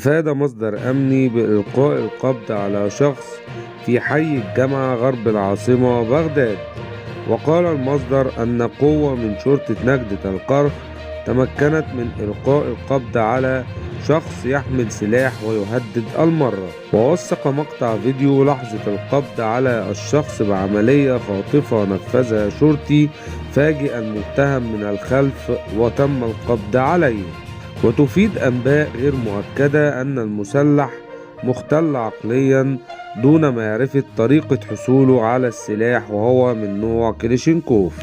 أفاد مصدر أمني بإلقاء القبض على شخص في حي الجامعة غرب العاصمة بغداد. وقال المصدر أن قوة من شرطة نجدة القرح تمكنت من إلقاء القبض على شخص يحمل سلاح ويهدد المرة. ووثق مقطع فيديو لحظة القبض على الشخص بعملية خاطفة نفذها شرطي فاجئ المتهم من الخلف وتم القبض عليه. وتفيد أنباء غير مؤكدة أن المسلح مختل عقليا دون معرفة طريقة حصوله على السلاح وهو من نوع كلاشينكوف.